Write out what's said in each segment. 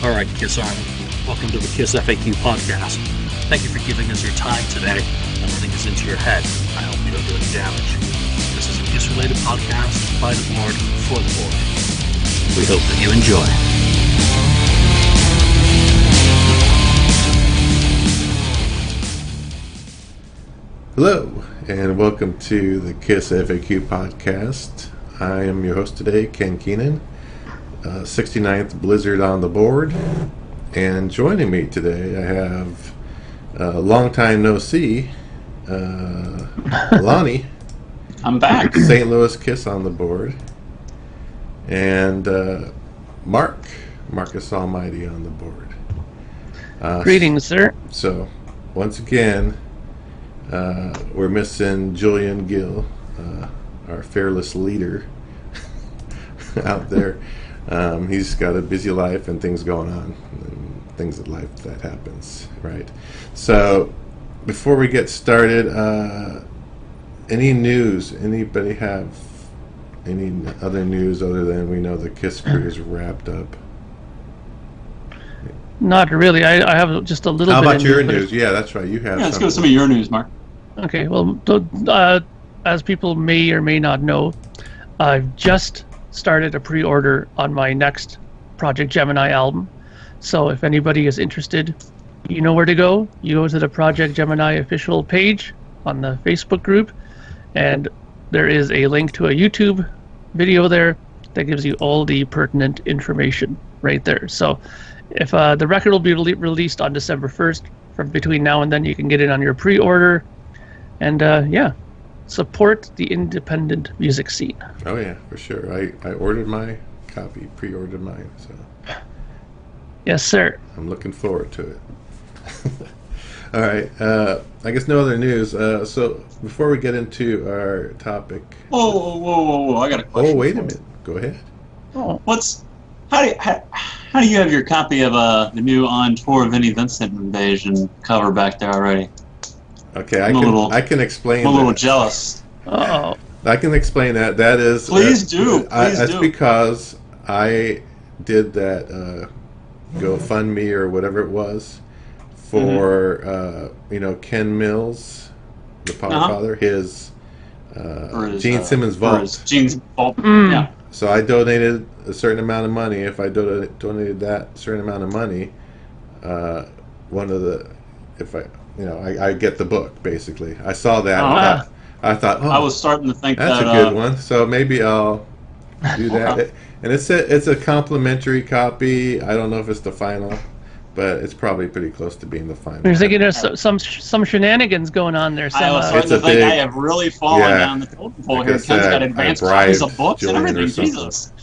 All right, Kiss Army, welcome to the KissFAQ Podcast. Thank you for giving us your time today and letting us into your head. I hope you don't do any damage. This is a Kiss-related podcast by the board for the board. We hope that you enjoy. Hello, and welcome to the KissFAQ Podcast. I am your host today, Ken Keenan. 69th Blizzard on the board, and joining me today I have long time no see, Lonnie. I'm back. St. Louis Kiss on the board, and Marcus Almighty on the board. Greetings, sir. So once again, we're missing Julian Gill, our fearless leader out there. He's got a busy life and things going on, and things in life that happens, right? So, before we get started, any news? Anybody have any other news other than we know the Kiss Crew is wrapped up? Not really. I have just a little bit. How about your news? Yeah, that's right. You have. Yeah, let's go to some of your news, Mark. Okay. Well, as people may or may not know, I've just started a pre-order on my next Project Gemini album. So if anybody is interested, you know where to go. You go to the Project Gemini official page on the Facebook group, and there is a link to a YouTube video there that gives you all the pertinent information right there. So if the record will be released on December 1st, from between now and then you can get it on your pre-order, and support the independent music scene. Oh yeah, for sure. I ordered my copy, pre-ordered mine, so Yes, sir. I'm looking forward to it. All right. I guess no other news. So before we get into our topic. Whoa! I got a question. Oh, wait a minute. Go ahead. Oh, how do you have your copy of the new On Tour Vinnie Vincent Invasion cover back there already? Okay, I can explain. I'm a little jealous. Oh. I can explain that. That is. Please do. That's because I did that GoFundMe or whatever it was for Ken Mills, the Podfather, his Gene Simmons vault. Gene's vault. Yeah. So I donated a certain amount of money. If I donated that certain amount of money, I get the book, basically. I saw that. I thought, I was starting to think that's a good one. So maybe I'll do that. And it's a complimentary copy. I don't know if it's the final, but it's probably pretty close to being the final. You're thinking there's some shenanigans going on there. I was starting to think I have really fallen down the totem pole here. Ken's got advanced copies of books and everything. Jesus.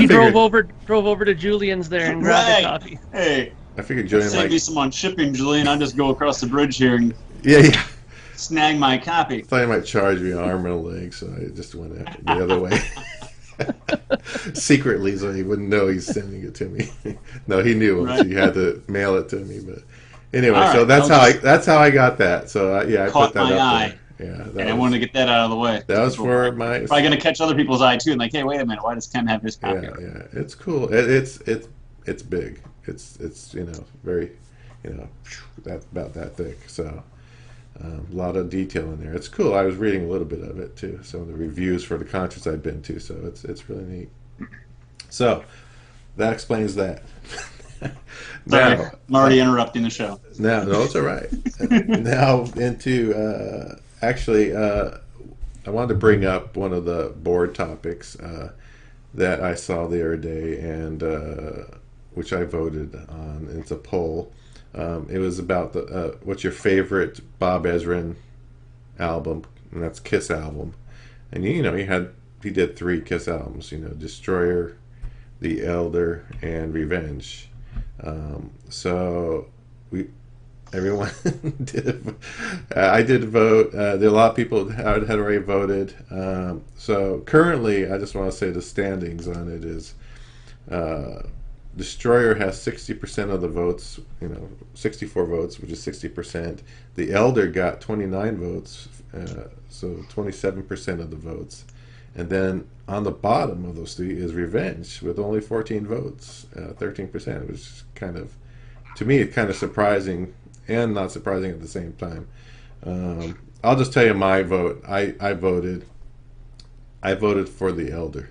He drove over to Julian's there and grabbed a copy. Hey. I figured Julian save me some on shipping, Julian. I'll just go across the bridge here and snag my copy. I thought he might charge me an arm and a leg, so I just went the other way. Secretly, so he wouldn't know he's sending it to me. No, he knew once he had to mail it to me. But anyway, right, so that's how I got that. So I put that up there. Yeah, and I wanted to get that out of the way. That was for my. Probably going to catch other people's eye too, and like, hey, wait a minute, why does Ken have his copy? Yeah, it's cool. It's big. It's very about that thick. So a lot of detail in there. It's cool. I was reading a little bit of it too. Some of the reviews for the concerts I've been to. So it's really neat. So that explains that. Sorry, I'm already interrupting the show. No, it's all right. Now into I wanted to bring up one of the board topics that I saw the other day, and which I voted on. It's a poll. It was about what's your favorite Bob Ezrin album, and that's Kiss album. And he did 3 Kiss albums. Destroyer, The Elder, and Revenge. So everyone did. I did vote. There are a lot of people had already voted. So currently, I just want to say the standings on it is. Destroyer has 60% of the votes, 64 votes, which is 60%. The Elder got 29 votes, so 27% of the votes. And then on the bottom of those three is Revenge with only 14 votes, 13%, which is kind of, to me, kind of surprising and not surprising at the same time. I'll just tell you my vote. I voted for The Elder.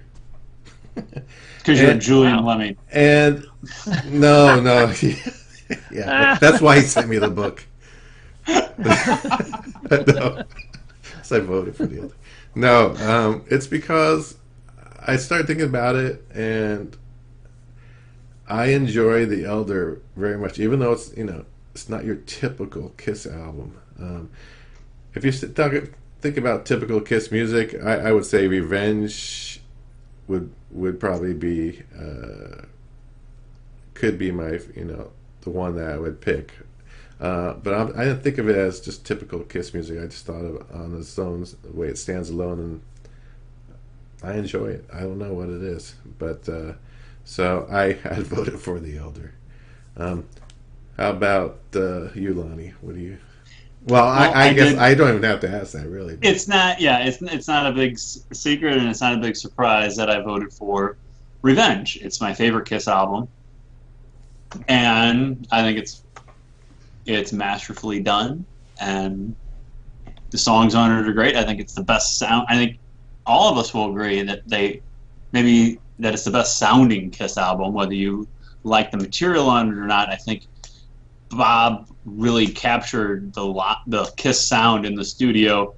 Because you're Julian Lemming. And no, yeah, that's why he sent me the book. No, so I voted for The Elder. No, it's because I started thinking about it, and I enjoy The Elder very much, even though it's not your typical Kiss album. If you think about typical Kiss music, I would say Revenge would probably be could be my the one that I would pick. But I didn't think of it as just typical Kiss music. I just thought of it on its own, the way it stands alone, and I enjoy it. I don't know what it is, but so I voted for The Elder. How about you, Lonnie? What do you? Well, I guess I don't even have to ask that, really. It's not. Yeah, it's not a big secret, and it's not a big surprise that I voted for Revenge. It's my favorite Kiss album, and I think it's masterfully done, and the songs on it are great. I think it's the best sound. I think all of us will agree that it's the best sounding Kiss album, whether you like the material on it or not. I think Bob really captured the Kiss sound in the studio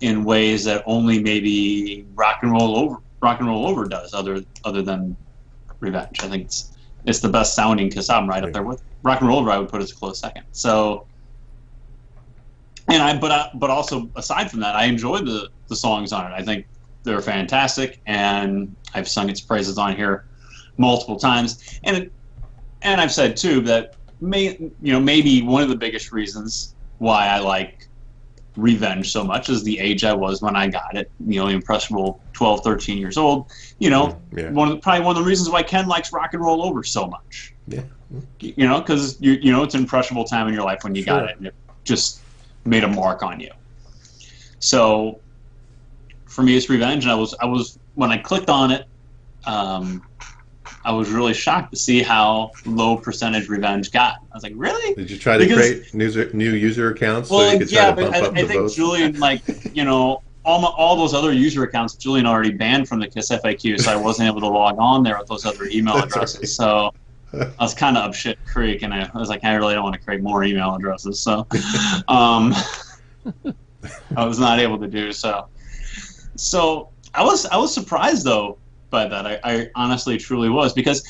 in ways that only maybe Rock and Roll Over does, other than Revenge. I think it's the best sounding Kiss album, right up there with Rock and Roll Over. I would put as a close second. So, but also aside from that, I enjoy the songs on it. I think they're fantastic, and I've sung its praises on here multiple times. And I've said too that maybe one of the biggest reasons why I like Revenge so much is the age I was when I got it. The impressionable 12, 13 years old. Probably one of the reasons why Ken likes Rock and Roll Over so much. Yeah. Because it's an impressionable time in your life when you got it, and it just made a mark on you. So for me, it's Revenge, and I was when I clicked on it, I was really shocked to see how low percentage Revenge got. I was like, really? Did you try to create new user accounts so you could try to bump up the votes? I think Julian, all those other user accounts, Julian already banned from the KissFAQ, so I wasn't able to log on there with those other email addresses. Right. So I was kind of up shit creek, and I was like, I really don't want to create more email addresses. So I was not able to do so. So I was surprised though by that. I honestly truly was, because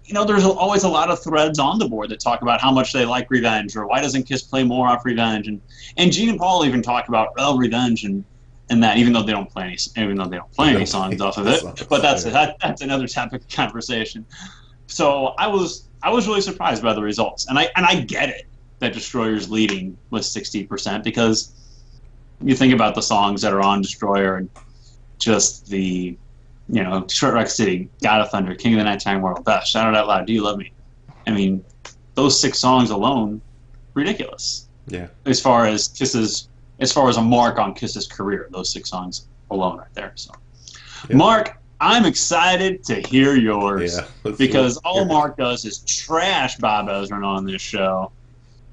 there's always a lot of threads on the board that talk about how much they like Revenge, or why doesn't Kiss play more off Revenge, and Gene and Paul even talk about Revenge and that, even though they don't play any songs off of it. But that's another topic of conversation. So I was really surprised by the results, and I get it that Destroyer's leading with 60%, because you think about the songs that are on Destroyer and just the Short Rock City, God of Thunder, King of the Nighttime World, Best, Shout It Out Loud, Do You Love Me? I mean, those 6 songs alone, ridiculous. Yeah. As far as a mark on Kiss's career, those 6 songs alone right there. So, yeah. Mark, I'm excited to hear yours, because all Mark does is trash Bob Ezrin on this show.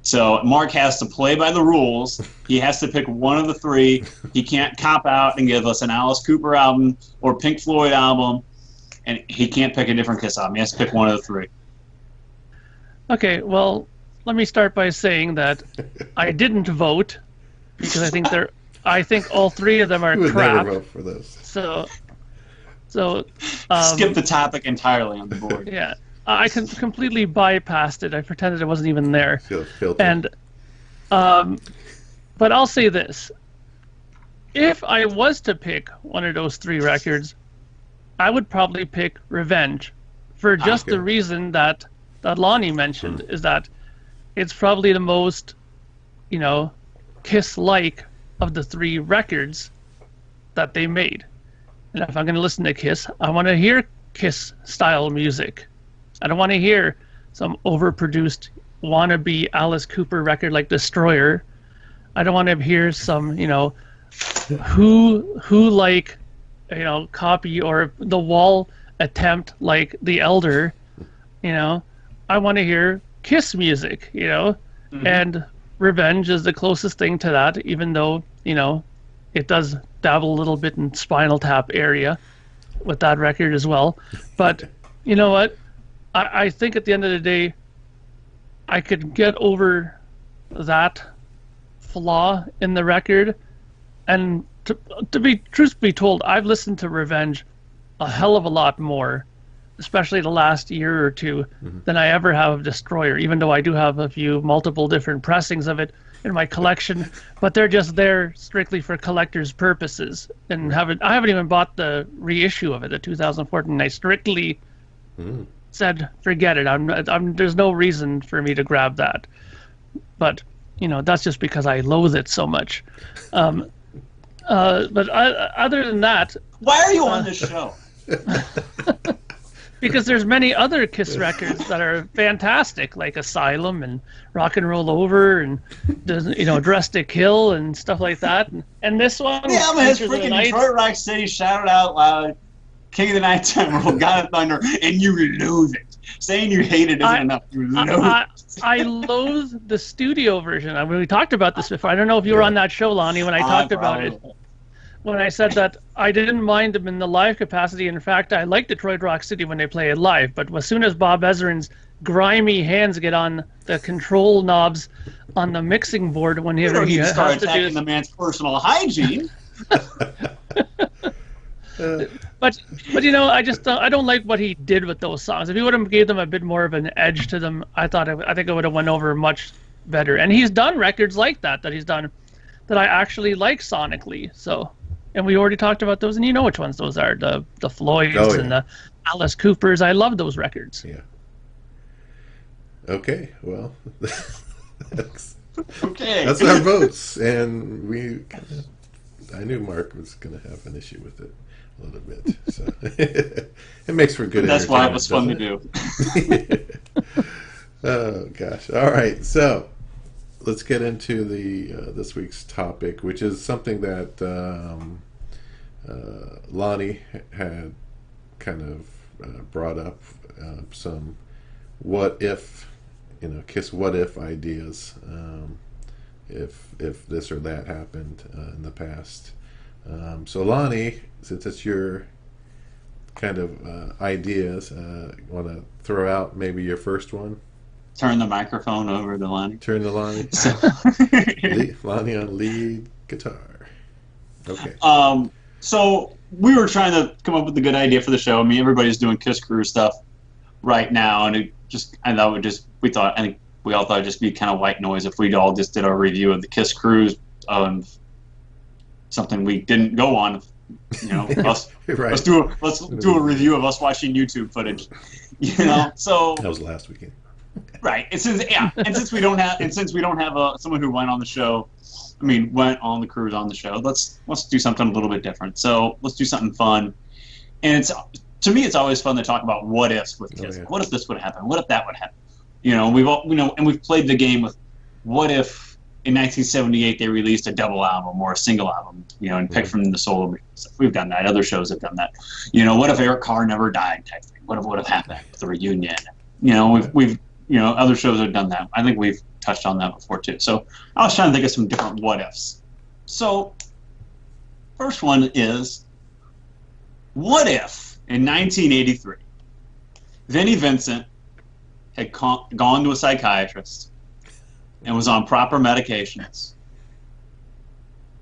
So Mark has to play by the rules. He has to pick one of the 3. He can't cop out and give us an Alice Cooper album or Pink Floyd album, and he can't pick a different Kiss album. He has to pick one of the 3. Okay, well, let me start by saying that I didn't vote, because I think all 3 of them are crap. Never vote for this. So skip the topic entirely on the board. Yeah. I completely bypassed it. I pretended it wasn't even there. And, but I'll say this: if I was to pick one of those 3 records, I would probably pick Revenge, for just the reason that Lonnie mentioned, is that it's probably the most, Kiss-like of the 3 records that they made. And if I'm going to listen to Kiss, I want to hear Kiss-style music. I don't want to hear some overproduced wannabe Alice Cooper record like Destroyer. I don't want to hear some, Who like copy or the Wall attempt like The Elder. I want to hear Kiss music. And Revenge is the closest thing to that, even though it does dabble a little bit in Spinal Tap area with that record as well. But you know what? I think at the end of the day, I could get over that flaw in the record. And truth be told, I've listened to Revenge a hell of a lot more, especially the last year or two, than I ever have of Destroyer, even though I do have multiple different pressings of it in my collection, but they're just there strictly for collector's purposes. And I haven't even bought the reissue of it, the 2014. I strictly said, forget it. There's no reason for me to grab that. But, that's just because I loathe it so much. But other than that... Why are you on this show? Because there's many other Kiss records that are fantastic, like Asylum and Rock and Roll Over and Dress to Kill and stuff like that. And this one, yeah, man, it's freaking Detroit Rock City, Shout It Out Loud, King of the Nighttime World, God of Thunder, and you loathe it. Saying you hate it isn't enough. You loathe it. I loathe the studio version. I mean, we talked about this before. I don't know if you were on that show, Lonnie, when I talked about it. When I said that I didn't mind them in the live capacity. In fact, I like Detroit Rock City when they play it live. But as soon as Bob Ezrin's grimy hands get on the control knobs on the mixing board, when he has to do the man's personal hygiene. But I don't like what he did with those songs. If he would have gave them a bit more of an edge to them, I think it would have went over much better. And he's done records like that he's done that I actually like sonically. So. And we already talked about those, and you know which ones those are, the Floyds and the Alice Coopers. I love those records. Yeah. Okay, well, that's our votes. And I knew Mark was going to have an issue with it a little bit. So it makes for good That's why it was fun to do. Oh, gosh. All right, so let's get into this week's topic, which is something that Lonnie had kind of brought up, some what if, Kiss what if ideas, if this or that happened in the past. So Lonnie, since it's your kind of ideas, want to throw out maybe your first one? Turn the microphone over to Lonnie. Turn the Lonnie. Lonnie on lead guitar. Okay. So we were trying to come up with a good idea for the show. I mean, everybody's doing Kiss Crew stuff right now, and we all thought it'd just be kind of white noise if we all just did our review of the Kiss Crews, something we didn't go on. Us, right. Let's do a review of us watching YouTube footage. So that was last weekend. Right. And since we don't have someone who went on the show, went on the cruise on the show, let's do something a little bit different. So let's do something fun. And to me, it's always fun to talk about what ifs with Kiss. Oh, yeah. What if this would happen? What if that would happen? We've played the game with what if in 1978 they released a double album or a single album, and picked from the solo stuff. We've done that. Other shows have done that. What if Eric Carr never died type thing? What would have happened with the reunion? We've other shows have done that. I think we've touched on that before too. So I was trying to think of some different what ifs. So first one is, what if in 1983 Vinnie Vincent had gone to a psychiatrist and was on proper medications,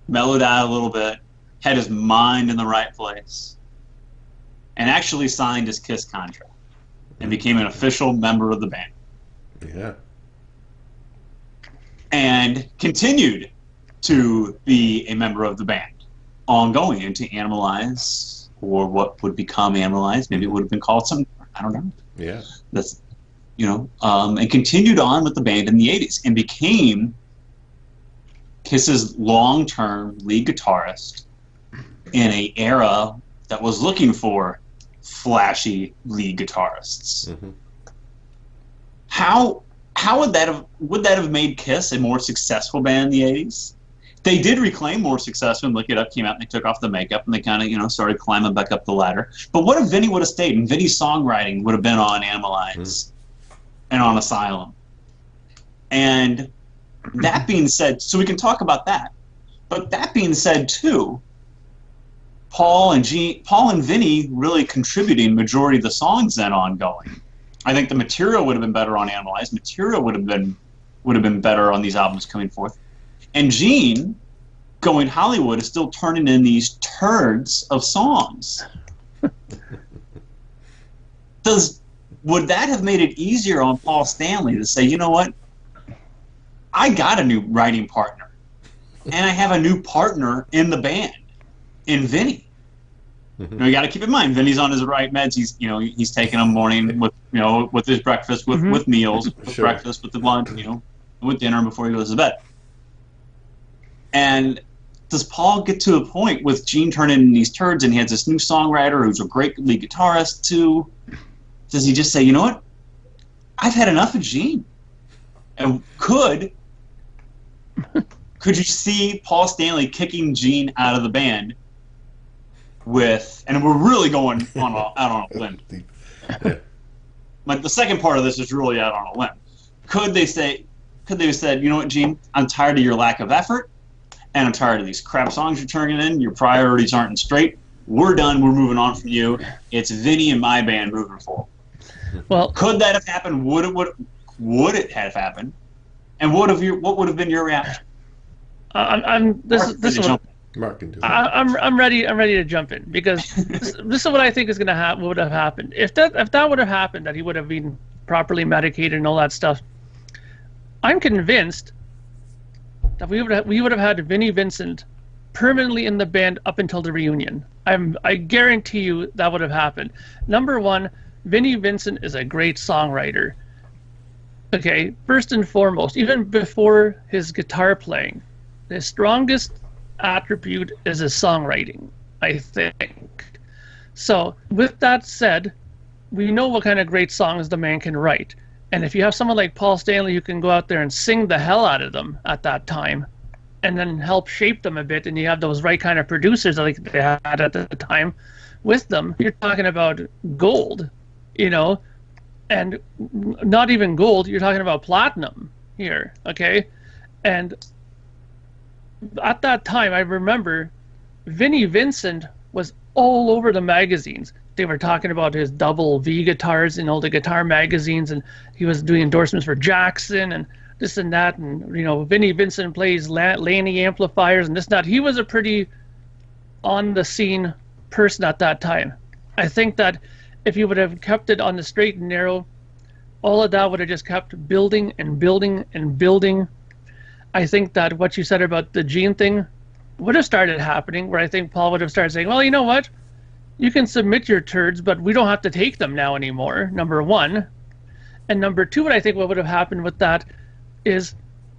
mellowed out a little bit, had his mind in the right place, and actually signed his Kiss contract and became an official member of the band. Yeah. And continued to be a member of the band, ongoing, and to Animalize, or what would become Animalize. Maybe it would have been called something. I don't know. Yeah. That's, and continued on with the band in the 80s and became Kiss's long-term lead guitarist in an era that was looking for flashy lead guitarists. Mm-hmm. How would that have made Kiss a more successful band in the 80s? They did reclaim more success when Lick It Up came out and they took off the makeup and they kind of, started climbing back up the ladder. But what if Vinnie would have stayed and Vinnie's songwriting would have been on Animalize and on Asylum? And that being said, so we can talk about that. But that being said, too, Paul and Vinnie really contributing majority of the songs then ongoing. I think the material would have been better on Animalize. Material would have been better on these albums coming forth. And Gene, going Hollywood, is still turning in these turds of songs. Would that have made it easier on Paul Stanley to say, you know what? I got a new writing partner, and I have a new partner in the band, in Vinnie. Mm-hmm. You got to keep in mind, Vinnie's on his right meds. He's taking them morning with his breakfast, with meals, with breakfast, with the lunch, with dinner before he goes to bed. And does Paul get to a point with Gene turning in these turds and he has this new songwriter who's a great lead guitarist too? Does he just say, you know what? I've had enough of Gene. And could you see Paul Stanley kicking Gene out of the band and we're really going out on a limb. Like the second part of this is really out on a limb. Could they have said, you know what, Gene? I'm tired of your lack of effort. And I'm tired of these crap songs you're turning in. Your priorities aren't straight. We're done. We're moving on from you. It's Vinnie and my band moving forward. Well, could that have happened? Would it have happened? And what would have been your reaction? I'm ready to jump in because this is what I think is would have happened if that would have happened, that he would have been properly medicated and all that stuff. I'm convinced that we would have had Vinnie Vincent permanently in the band up until the reunion. I guarantee you that would have happened. Number one, Vinnie Vincent is a great songwriter. Okay, first and foremost, even before his guitar playing, his strongest attribute is his songwriting, I think. So, with that said, we know what kind of great songs the man can write. And if you have someone like Paul Stanley who can go out there and sing the hell out of them at that time, and then help shape them a bit, and you have those right kind of producers like they had at the time with them, you're talking about gold, and not even gold, you're talking about platinum here, okay? And at that time, I remember Vinnie Vincent was all over the magazines. They were talking about his double V guitars in all the guitar magazines, and he was doing endorsements for Jackson and this and that, and Vinnie Vincent plays Laney amplifiers and this and that. He was a pretty on the scene person at that time. I think that if he would have kept it on the straight and narrow, all of that would have just kept building and building and building. I think that what you said about the Gene thing would have started happening, where I think Paul would have started saying, well, you know what? You can submit your turds, but we don't have to take them now anymore, number one. And number two, what I think what would have happened with that is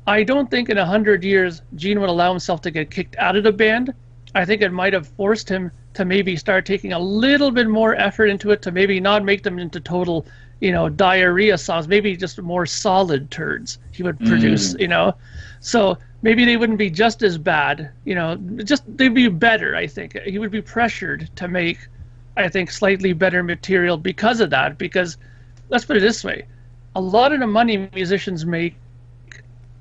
I don't think in 100 years Gene would allow himself to get kicked out of the band. I think it might have forced him to maybe start taking a little bit more effort into it, to maybe not make them into total, diarrhea songs, maybe just more solid turds he would produce, So maybe they wouldn't be just as bad, they'd be better, I think. He would be pressured to make, I think, slightly better material because of that. Because, let's put it this way, a lot of the money musicians make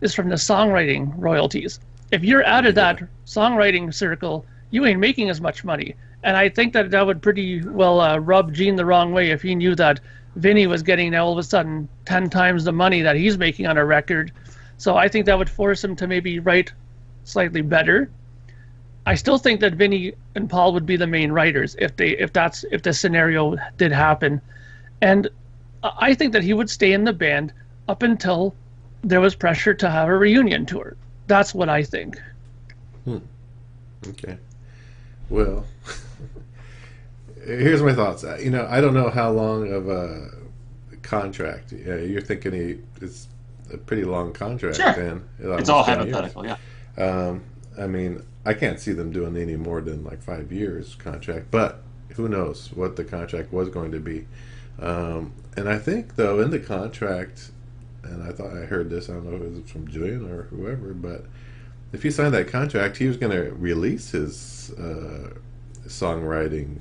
is from the songwriting royalties. If you're out of that songwriting circle, you ain't making as much money. And I think that would pretty well rub Gene the wrong way if he knew that Vinnie was getting now all of a sudden 10 times the money that he's making on a record. So I think that would force him to maybe write slightly better. I still think that Vinnie and Paul would be the main writers if the scenario did happen. And I think that he would stay in the band up until there was pressure to have a reunion tour. That's what I think. Okay. Well, here's my thoughts. I don't know how long of a contract. You're thinking it's a pretty long contract. Sure. Then it's all hypothetical, years. Yeah. I mean, I can't see them doing any more than like 5 years contract, but who knows what the contract was going to be. And I think, though, in the contract, and I thought I heard this, I don't know if it was from Julian or whoever, but if he signed that contract, he was going to release his songwriting,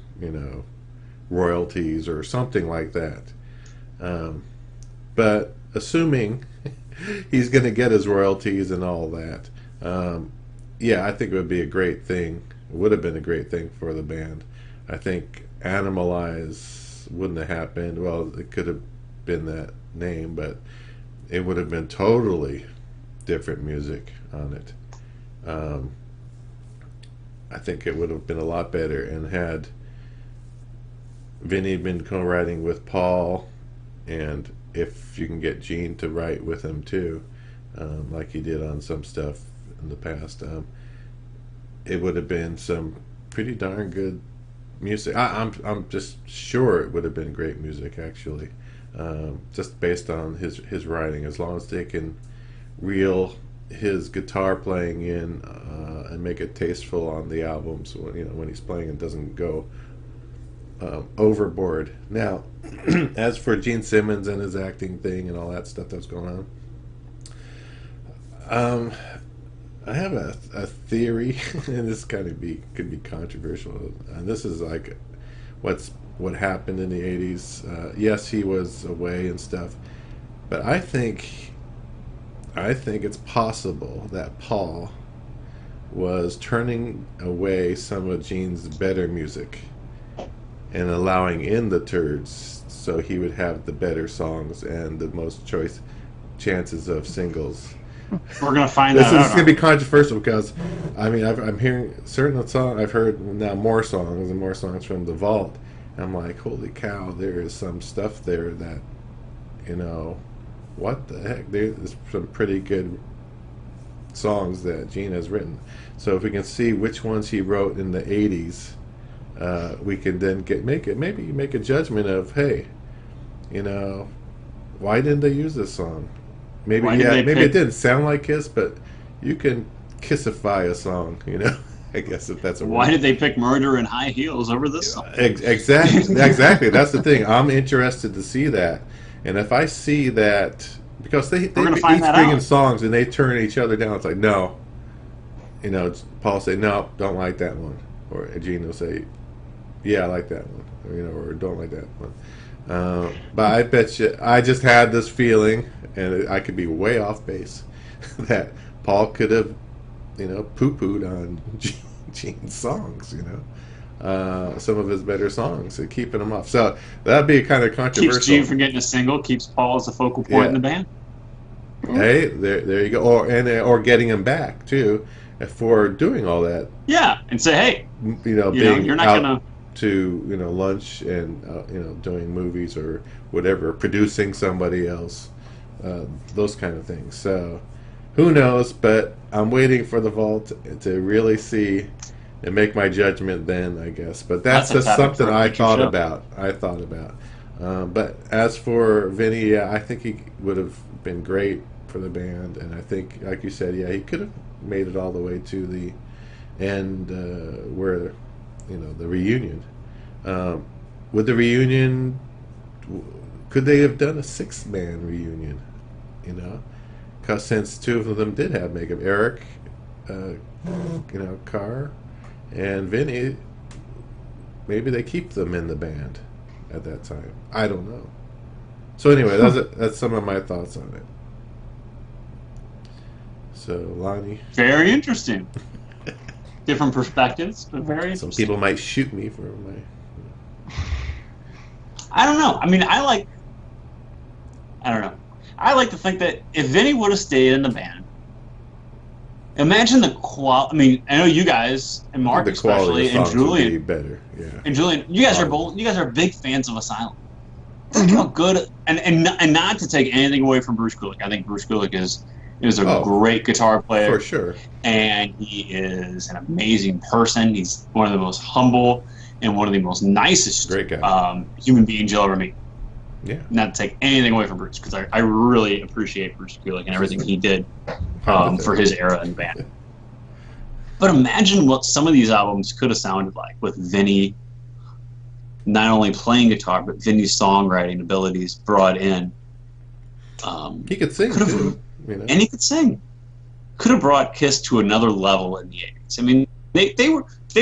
royalties or something like that. But assuming he's going to get his royalties and all that, I think it would be a great thing. It would have been a great thing for the band. I think Animalize wouldn't have happened. Well, it could have been that name, but it would have been totally different music on it. I think it would have been a lot better, and had Vinnie been co-writing with Paul, and if you can get Gene to write with him too, like he did on some stuff in the past, it would have been some pretty darn good music. I'm just sure it would have been great music, actually, just based on his writing. As long as they can reel his guitar playing in and make it tasteful on the albums, when he's playing, it doesn't go overboard. Now, as for Gene Simmons and his acting thing and all that stuff that's going on, I have a theory, and this could be controversial. And this is like what happened in the 80s. Yes, he was away and stuff, but I think it's possible that Paul was turning away some of Gene's better music and allowing in the turds, so he would have the better songs and the most chances of singles. We're gonna find that out. This is gonna be controversial because, I'm hearing certain songs. I've heard now more songs and more songs from the vault. And I'm like, holy cow! There is some stuff there that, what the heck? There's some pretty good songs that Gene has written. So if we can see which ones he wrote in the 80s, we can then make a judgment of, hey, why didn't they use this song? Maybe it didn't sound like Kiss, but you can kissify a song, I guess, if that's a word. Why did they pick Murder in High Heels over this song? Exactly. That's the thing. I'm interested to see that. And if I see that, because they each bring in songs and they turn each other down, it's like, no. Paul say, no, don't like that one. Or Gene will say, yeah, I like that one. Or don't like that one. But I bet you, I just had this feeling, and I could be way off base, that Paul could have, poo-pooed on Gene's songs, some of his better songs, and keeping them off. So that'd be kind of controversial. Keeps Gene from getting a single, keeps Paul as a focal point in the band. Hey, there you go. Or getting him back too, for doing all that. Yeah, and say, hey, being you're not gonna to lunch and doing movies or whatever, producing somebody else, those kind of things. So who knows? But I'm waiting for the vault to really see and make my judgment then, I guess. But that's just something I thought about. But as for Vinnie, I think he would have been great for the band, and I think, like you said, he could have made it all the way to the end where the reunion. With the reunion, could they have done a 6-man reunion? Because since 2 of them did have makeup, Eric, Carr, and Vinnie, maybe they keep them in the band at that time. I don't know. So anyway, that's some of my thoughts on it. So, Lonnie? Very interesting. Different perspectives, but very interesting. Some people might shoot me for my... I don't know. I like to think that if Vinnie would have stayed in the band, imagine the quality. I know you guys, and Mark especially, and Julian. Would be better, yeah. And Julian, you guys are big fans of Asylum. Think how good, and not to take anything away from Bruce Kulick. I think Bruce Kulick is a great guitar player. For sure. And he is an amazing person. He's one of the most humble and one of the most nicest human beings you'll ever meet. Yeah. Not to take anything away from Bruce, because I really appreciate Bruce Kulick and everything he did for his era in the band. But imagine what some of these albums could have sounded like with Vinnie not only playing guitar, but Vinnie's songwriting abilities brought in. He could sing too. And he could sing. could have brought Kiss to another level in the 80s. I mean, they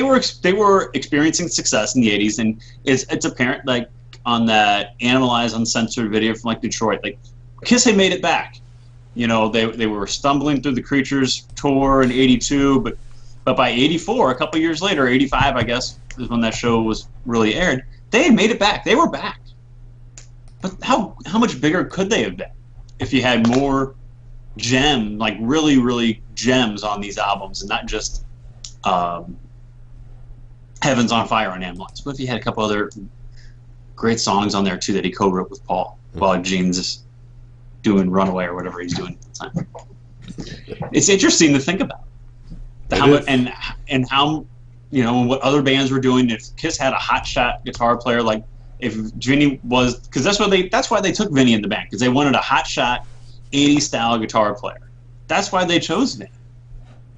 were experiencing success in the 80s, and it's apparent, like, on that Animalized Uncensored video from, like, Detroit, like, Kiss had made it back. You know, they were stumbling through the Creatures tour in 82, but by 84, a couple years later, 85, I guess, is when that show was really aired, they had made it back. They were back. But how much bigger could they have been if you had more like really, really gems on these albums, and not just Heaven's on Fire on Animalized? What if you had a couple other great songs on there, too, that he co-wrote with Paul while Gene's doing Runaway or whatever he's doing at the time? It's interesting to think about. How, you know, what other bands were doing. If Kiss had a hotshot guitar player, like if Vinnie was, because that's why they took Vinnie in the band, because they wanted a hotshot 80s style guitar player. That's why they chose Vinnie.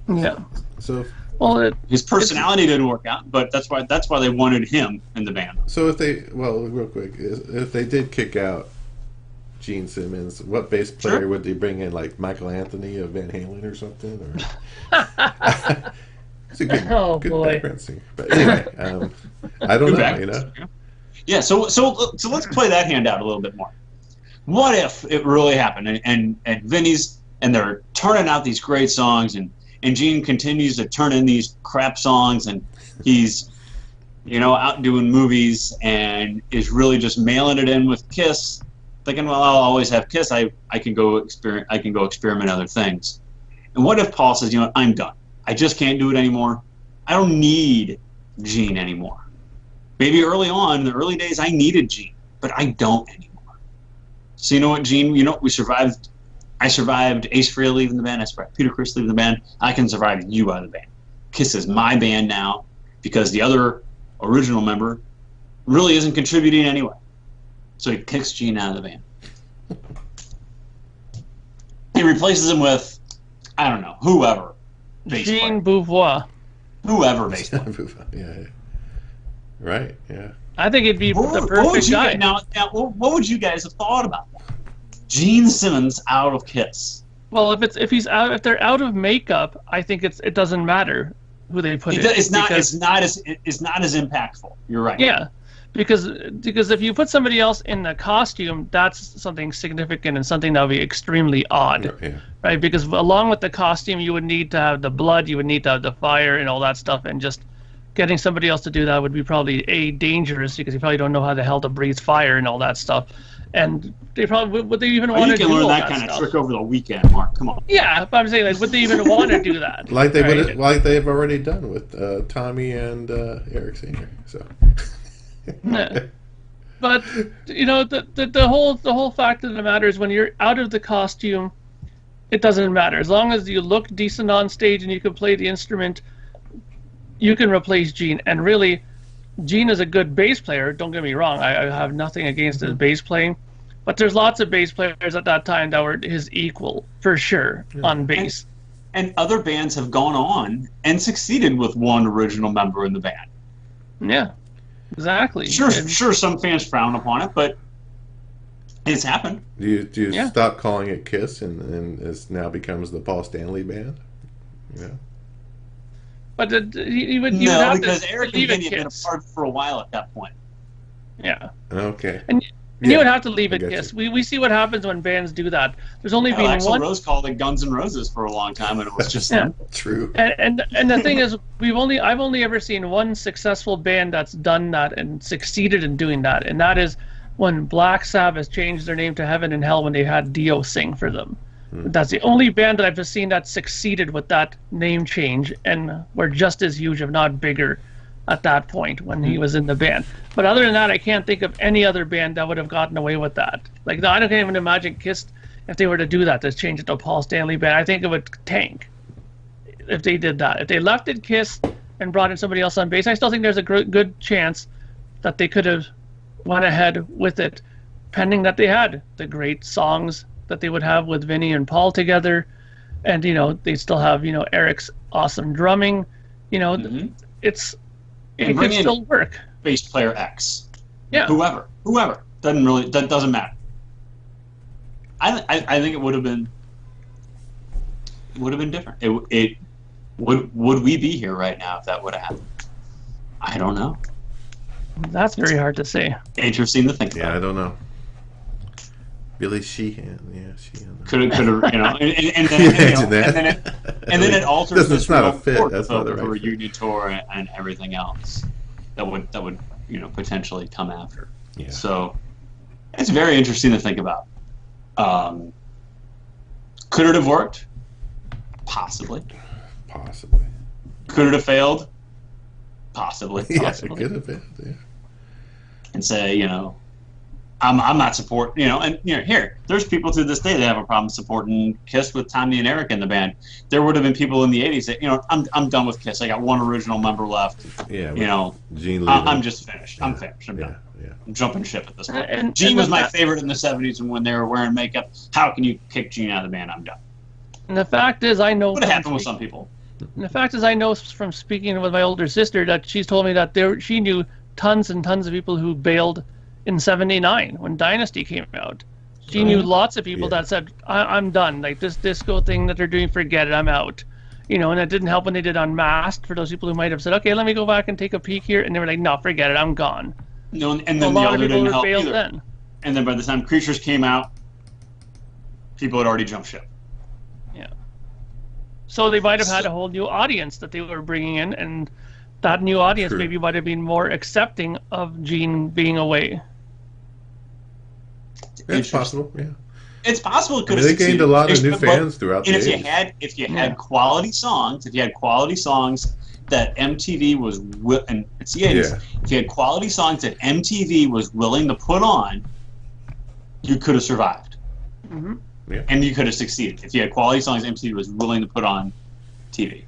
Yeah. So, well, his personality didn't work out, but that's why they wanted him in the band. So real quick, if they did kick out Gene Simmons, what bass player would they bring in? Like Michael Anthony of Van Halen or something? Or it's a good background singer. But anyway, I don't know. You know. Yeah. So let's play that hand out a little bit more. What if it really happened, and Vinnie's, and they're turning out these great songs, and Gene continues to turn in these crap songs, and he's, you know, out doing movies and is really just mailing it in with Kiss, thinking, well, I'll always have Kiss. I can go experiment other things. And what if Paul says, you know, I'm done. I just can't do it anymore. I don't need Gene anymore. Maybe early on, in the early days, I needed Gene, but I don't anymore. So you know what, Gene? You know, I survived Ace Frehley leaving the band. I survived Peter Criss leaving the band. I can survive you out of the band. Kiss is my band now, because the other original member really isn't contributing anyway. So he kicks Gene out of the band. He replaces him with, I don't know, whoever. Gene Beauvoir. Whoever bass player. Yeah. Right. Yeah. I think it'd be the perfect guy. Now, what would you guys have thought about that? Gene Simmons out of Kiss. Well, if they're out of makeup, I think it doesn't matter who they put in. It's not as impactful. You're right. Yeah, because if you put somebody else in the costume, that's something significant and something that would be extremely odd, right? Because along with the costume, you would need to have the blood, you would need to have the fire and all that stuff, and just getting somebody else to do that would be probably dangerous, because you probably don't know how the hell to breathe fire and all that stuff. And they probably would they even want to do all that? You can learn that kind of trick over the weekend, Mark. Come on. Yeah, but I'm saying, like, would they even want to do that? like they've already done with Tommy and Eric Sr. So. Yeah. But you know, the whole fact of the matter is, when you're out of the costume, it doesn't matter. As long as you look decent on stage and you can play the instrument, you can replace Gene. And really, Gene is a good bass player. Don't get me wrong. I have nothing against his bass playing, but there's lots of bass players at that time that were his equal, for sure, on bass. And other bands have gone on and succeeded with one original member in the band. Yeah, exactly. Sure, some fans frown upon it, but it's happened. Do you stop calling it Kiss and it now becomes the Paul Stanley Band? Yeah. But you would no, have because to Eric and Vinnie have been apart for a while at that point. Yeah. Okay. And you would have to leave it Kiss. We see what happens when bands do that. There's only been Axl one. Rose called it Guns N' Roses for a long time, and it was just true. And the thing is, I've only ever seen one successful band that's done that and succeeded in doing that, and that is when Black Sabbath changed their name to Heaven and Hell when they had Dio sing for them. That's the only band that I've just seen that succeeded with that name change, and were just as huge, if not bigger, at that point when he was in the band. But other than that, I can't think of any other band that would have gotten away with that. Like, I don't even imagine Kiss, if they were to do that, to change it to a Paul Stanley band. I think it would tank if they did that. If they left it Kiss and brought in somebody else on bass, I still think there's a good chance that they could have went ahead with it, pending that they had the great songs that they would have with Vinnie and Paul together, and they still have Eric's awesome drumming. It could still work. Bass player X, whoever that doesn't matter. I think it would have been would have been different. It would we be here right now if that would have happened? I don't know. That's very hard to say. Interesting to think about. Yeah, I don't know. Billy Sheehan, Sheehan. Could have, and then it alters It's not a fit. report That's not the of right a fit. reunion tour and everything else that would potentially come after. Yeah. So it's very interesting to think about. Could it have worked? Possibly. Possibly. Could it have failed? Possibly. Yeah, it could have been. Yeah. And say, I'm not supporting, and here, there's people to this day that have a problem supporting Kiss with Tommy and Eric in the band. There would have been people in the 80s that, I'm done with Kiss. I got one original member left. Yeah. Gene I'm just finished. I'm finished. I'm yeah, done. yeah. I'm jumping ship at this point. And Gene was my that- favorite in the 70s, and when they were wearing makeup, how can you kick Gene out of the band? I'm done. And the fact is, I know. Would have happened with some people. And the fact is, I know from speaking with my older sister that she's told me that she knew tons and tons of people who bailed in '79 when Dynasty came out. She knew lots of people that said, I'm done. Like, this disco thing that they're doing, forget it, I'm out. And it didn't help when they did Unmasked for those people who might have said, okay, let me go back and take a peek here. And they were like, no, forget it, I'm gone. No, and A then the lot of other people didn't were help bailed either. then. And then by the time Creatures came out, people had already jumped ship. Yeah. So they might have had a whole new audience that they were bringing in, and that new audience True. maybe might have been more accepting of Gene being away. It's possible, yeah. It's possible it could They have gained succeeded. a lot of new But- fans throughout the And if you 80s. had quality songs, that MTV was and it's the 80s. Yeah. If you had quality songs that MTV was willing to put on, you could have survived. Mm-hmm. Yeah. And you could have succeeded if you had quality songs MTV was willing to put on TV.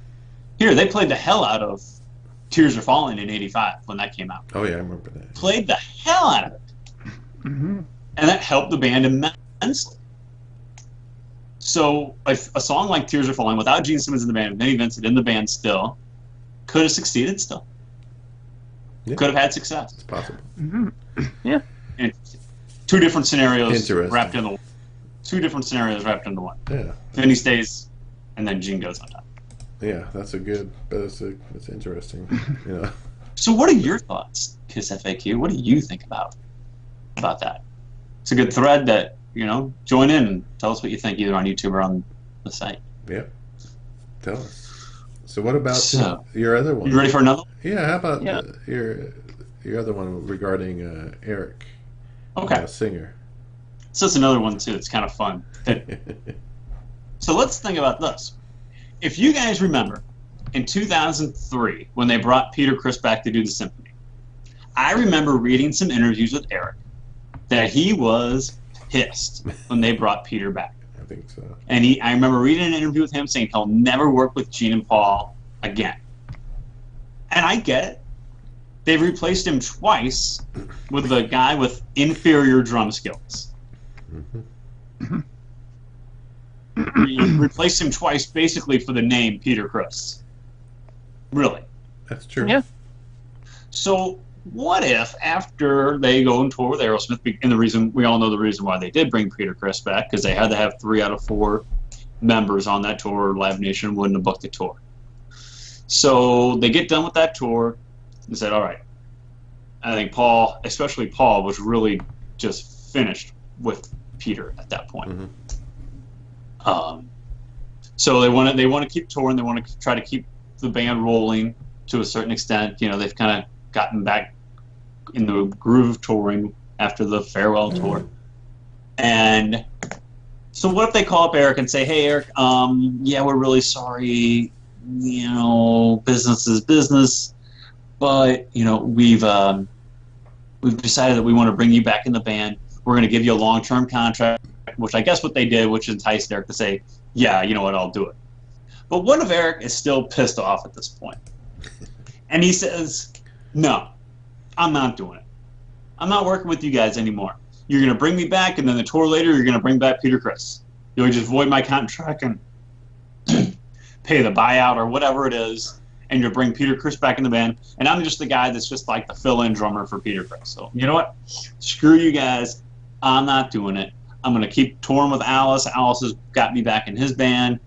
Here, they played the hell out of Tears Are Falling in '85 when that came out. Oh, yeah, I remember that. Played the hell out of it. Mm-hmm. And that helped the band immensely. So a song like Tears Are Falling, without Gene Simmons in the band, Vinnie Vincent in the band still, could have succeeded still. Yeah. Could have had success. It's possible. Mm-hmm. Yeah. And two different scenarios Interesting. wrapped into one. Two different scenarios wrapped into one. Yeah. Vinnie stays, and then Gene goes on top. Yeah, that's interesting. So what are your thoughts, Kiss FAQ? What do you think about that? It's a good thread that, join in and tell us what you think either on YouTube or on the site. Yeah. Tell us. So what about So, your other one? You ready for another? Yeah, how about Yeah. your other one regarding Eric, Okay. singer? So it's another one, too. It's kind of fun. So let's think about this. If you guys remember, in 2003, when they brought Peter Criss back to do the symphony, I remember reading some interviews with Eric that he was pissed when they brought Peter back. I think so. And I remember reading an interview with him saying he'll never work with Gene and Paul again. And I get it. They've replaced him twice with a guy with inferior drum skills. Mm-hmm. Replaced him twice basically for the name Peter Criss. Really. That's true. Yeah. So what if after they go and tour with Aerosmith, and we all know the reason why they did bring Peter Criss back, because they had to have 3 out of 4 members on that tour, Live Nation wouldn't have booked the tour. So they get done with that tour and said, all right, I think Paul, especially Paul, was really just finished with Peter at that point. Mm-hmm. So they want to keep touring. They want to try to keep the band rolling to a certain extent. They've kind of gotten back in the groove of touring after the farewell tour. And so what if they call up Eric and say, hey, Eric, yeah, we're really sorry. Business is business, but we've decided that we want to bring you back in the band. We're going to give you a long-term contract, which I guess what they did, which enticed Eric to say, yeah, you know what, I'll do it. But what if Eric is still pissed off at this point? And he says, no, I'm not doing it. I'm not working with you guys anymore. You're going to bring me back, and then the tour later, you're going to bring back Peter Criss. You'll just void my contract and pay the buyout or whatever it is, and you'll bring Peter Criss back in the band, and I'm just the guy that's just like the fill-in drummer for Peter Criss. So, you know what? Screw you guys. I'm not doing it. I'm going to keep touring with Alice. Alice has got me back in his band.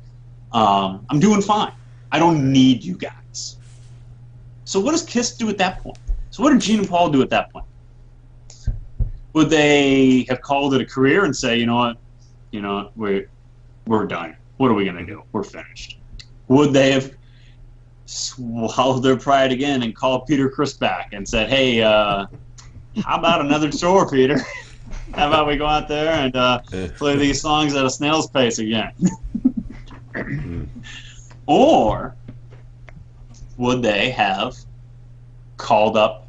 I'm doing fine. I don't need you guys. So what does Kiss do at that point? So what did Gene and Paul do at that point? Would they have called it a career and say, you know what, we're done. What are we going to do? We're finished. Would they have swallowed their pride again and called Peter Criss back and said, hey, how about another tour, Peter? How about we go out there and play these songs at a snail's pace again? Or would they have called up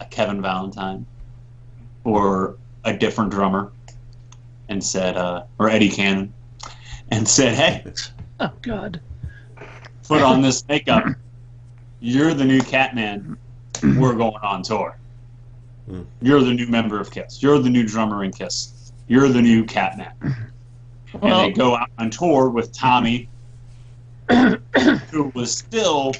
a Kevin Valentine or a different drummer and said, or Eddie Cannon, and said, hey, oh God, put on this makeup. You're the new Catman. We're going on tour. You're the new member of Kiss. You're the new drummer in Kiss. You're the new Catman. Well, and they go out on tour with Tommy, who was still,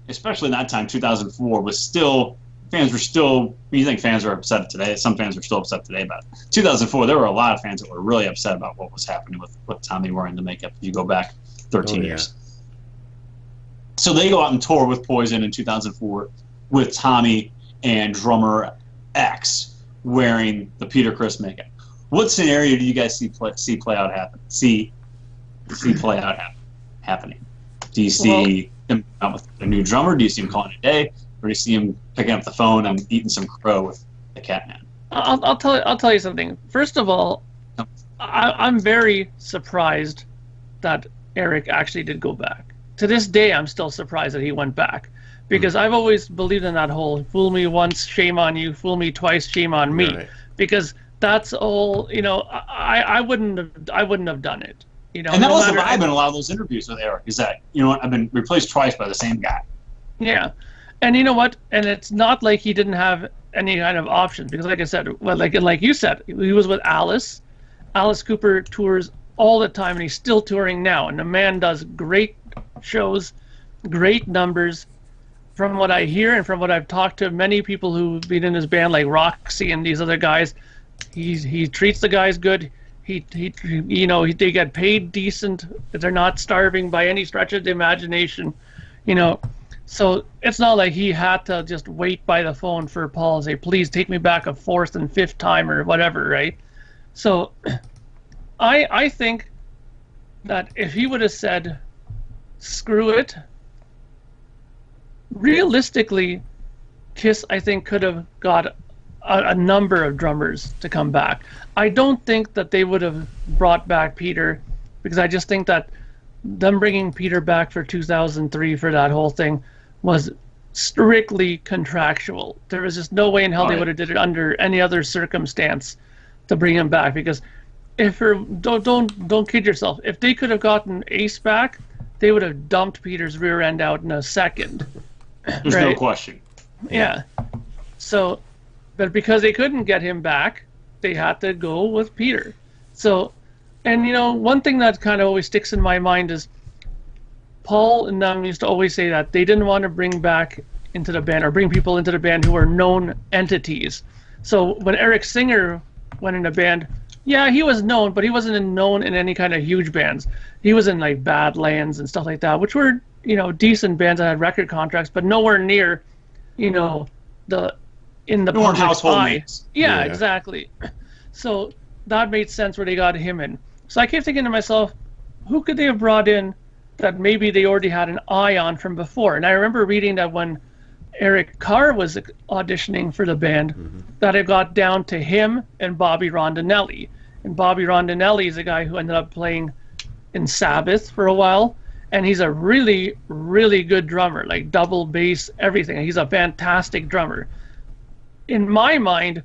especially in that time, 2004, was still, fans were still, you think fans are upset today, some fans are still upset today about it. 2004, there were a lot of fans that were really upset about what was happening with Tommy wearing the makeup if you go back 13 years. So they go out and tour with Poison in 2004 with Tommy and drummer X wearing the Peter Criss makeup. What scenario do you guys see play out happen? See play out happening? Do you see him out with a new drummer? Do you see him calling it a day, or do you see him picking up the phone and eating some crow with the Catman? I'll tell you something. First of all, I'm very surprised that Eric actually did go back. To this day, I'm still surprised that he went back, because I've always believed in that whole "fool me once, shame on you; fool me twice, shame on me." Right. Because that's all. I wouldn't have done it. And that was the vibe in a lot of those interviews with Eric. Is that I've been replaced twice by the same guy. Yeah, and you know what? And it's not like he didn't have any kind of options, because, like I said, like you said, he was with Alice. Alice Cooper tours all the time, and he's still touring now. And the man does great shows, great numbers. From what I hear and from what I've talked to many people who've been in his band, like Roxy and these other guys, he treats the guys good. They get paid decent. They're not starving by any stretch of the imagination, So it's not like he had to just wait by the phone for Paul and say, please take me back a fourth and fifth time or whatever, right? So I think that if he would have said, screw it, realistically, Kiss, I think, could have got a number of drummers to come back. I don't think that they would have brought back Peter, because I just think that them bringing Peter back for 2003 for that whole thing was strictly contractual. There was just no way in hell they would have did it under any other circumstance to bring him back. Because don't kid yourself, if they could have gotten Ace back, they would have dumped Peter's rear end out in a second. There's no question. Yeah. So, but because they couldn't get him back, they had to go with Peter. So, and one thing that kind of always sticks in my mind is Paul and them used to always say that they didn't want to bring back into the band or bring people into the band who are known entities. So when Eric Singer went in the band, yeah, he was known, but he wasn't known in any kind of huge bands. He was in like Badlands and stuff like that, which were, decent bands that had record contracts, but nowhere near, the public household eye. names. Yeah, exactly. So that made sense where they got him in. So I kept thinking to myself, who could they have brought in that maybe they already had an eye on from before? And I remember reading that when Eric Carr was auditioning for the band, that it got down to him and Bobby Rondinelli. And Bobby Rondinelli is a guy who ended up playing in Sabbath for a while, and he's a really, really good drummer, like double bass, everything. He's a fantastic drummer. In my mind,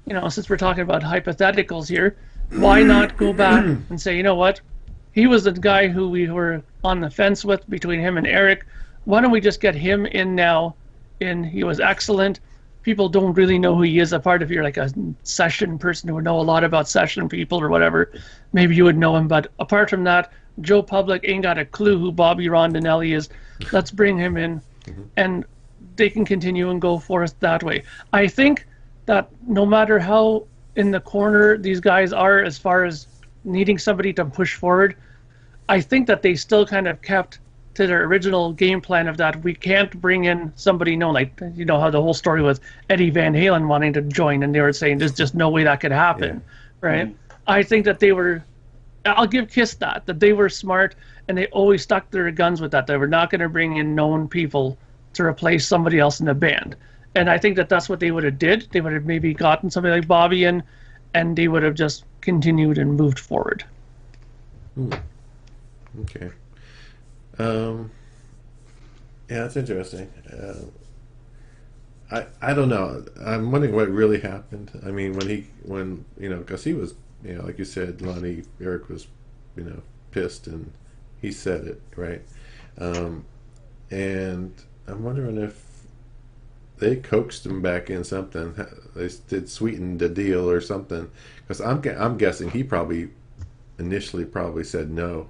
since we're talking about hypotheticals here, why not go back and say, you know what? He was the guy who we were on the fence with between him and Eric. Why don't we just get him in now? And he was excellent. People don't really know who he is, apart if you're like a session person who would know a lot about session people or whatever. Maybe you would know him. But apart from that, Joe Public ain't got a clue who Bobby Rondinelli is. Let's bring him in. And they can continue and go forth that way. I think that no matter how in the corner these guys are as far as needing somebody to push forward, I think that they still kind of kept to their original game plan of that we can't bring in somebody known, like, you know, how the whole story was Eddie Van Halen wanting to join, and they were saying there's just no way that could happen, right? Mm-hmm. I think that I'll give Kiss that they were smart, and they always stuck to their guns with that. They were not going to bring in known people to replace somebody else in the band. And I think that that's what they would have did. They would have maybe gotten somebody like Bobby in, and they would have just continued and moved forward. Okay. Yeah, that's interesting. I don't know. I'm wondering what really happened. I mean, when you know, because he was, you know, like you said, Lonnie, Eric was, you know, pissed, and he said it, right? And I'm wondering if they coaxed him back in something. They did sweeten the deal or something. Because I'm guessing he probably initially said no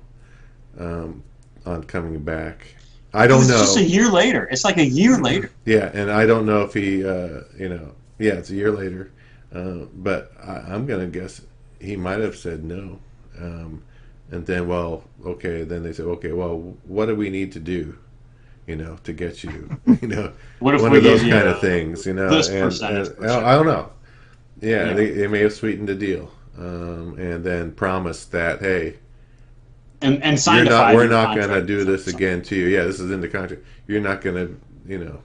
on coming back. I don't know. It's just a year later. It's like a year later. Yeah, and I don't know if he, you know, yeah, it's a year later. But I'm going to guess he might have said no. And then, well, okay, then they said, okay, well, what do we need to do, you know, to get you, you know, what if one we of those give kind you of things, you know, this and percentage? I don't know. Yeah, they may have sweetened the deal, and then promised that, hey, and signed we're not going to do this again to you. Yeah, this is in the contract. You're not going to, you know,